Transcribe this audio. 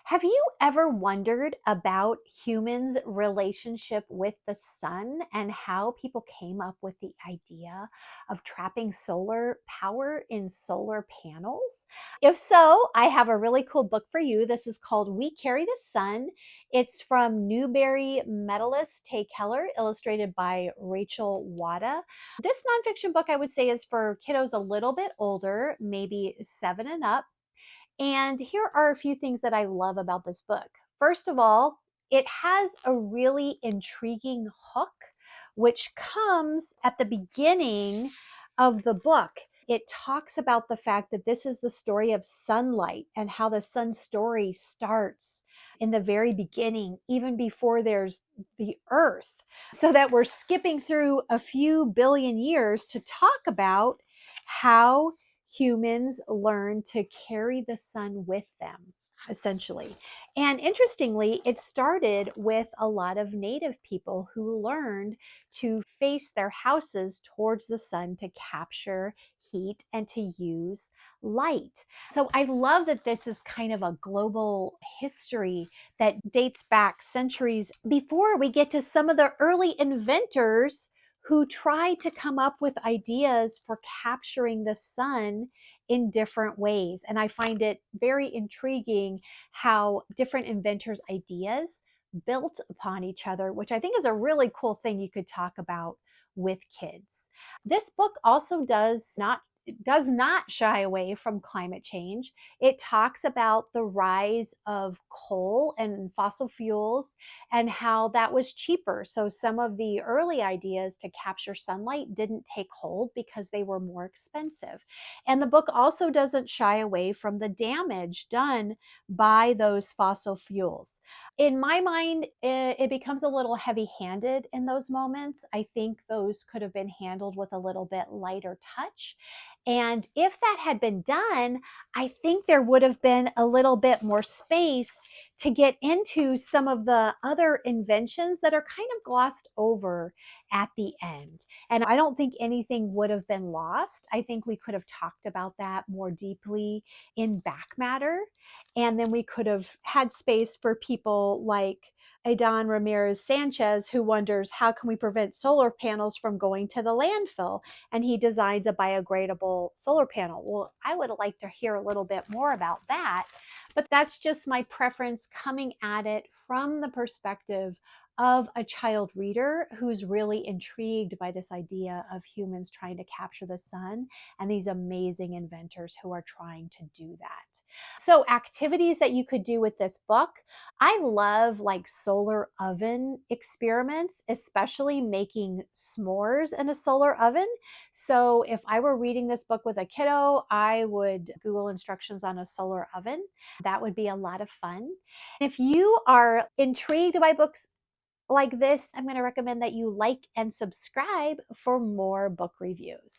Have you ever wondered about humans' relationship with the sun and how people came up with the idea of trapping solar power in solar panels? If so, I have a really cool book for you. This is called We Carry the Sun. It's from Newbery Medalist Tae Keller, illustrated by Rachel Wada. This nonfiction book, I would say, is for kiddos a little bit older, maybe 7 and up. And here are a few things that I love about this book. First of all, it has a really intriguing hook, which comes at the beginning of the book. It talks about the fact that this is the story of sunlight and how the sun story starts in the very beginning, even before there's the earth. So that we're skipping through a few billion years to talk about how humans learn to carry the sun with them, essentially. And interestingly, it started with a lot of native people who learned to face their houses towards the sun to capture heat and to use light. So I love that this is kind of a global history that dates back centuries before we get to some of the early inventors who tried to come up with ideas for capturing the sun in different ways. And I find it very intriguing how different inventors' ideas built upon each other, which I think is a really cool thing you could talk about with kids. This book also does not shy away from climate change. It talks about the rise of coal and fossil fuels and how that was cheaper. So some of the early ideas to capture sunlight didn't take hold because they were more expensive. And the book also doesn't shy away from the damage done by those fossil fuels. In my mind, it becomes a little heavy handed in those moments. I think those could have been handled with a little bit lighter touch. And if that had been done, I think there would have been a little bit more space to get into some of the other inventions that are kind of glossed over at the end. And I don't think anything would have been lost. I think we could have talked about that more deeply in back matter. And then we could have had space for people like Adán Ramírez Sánchez, who wonders how can we prevent solar panels from going to the landfill? And he designs a biodegradable solar panel. Well, I would like to hear a little bit more about that, but that's just my preference coming at it from the perspective of a child reader who's really intrigued by this idea of humans trying to capture the sun and these amazing inventors who are trying to do that. So, activities that you could do with this book, I love like solar oven experiments, especially making s'mores in a solar oven. So if I were reading this book with a kiddo, I would Google instructions on a solar oven. That would be a lot of fun. If you are intrigued by books like this, I'm going to recommend that you like and subscribe for more book reviews.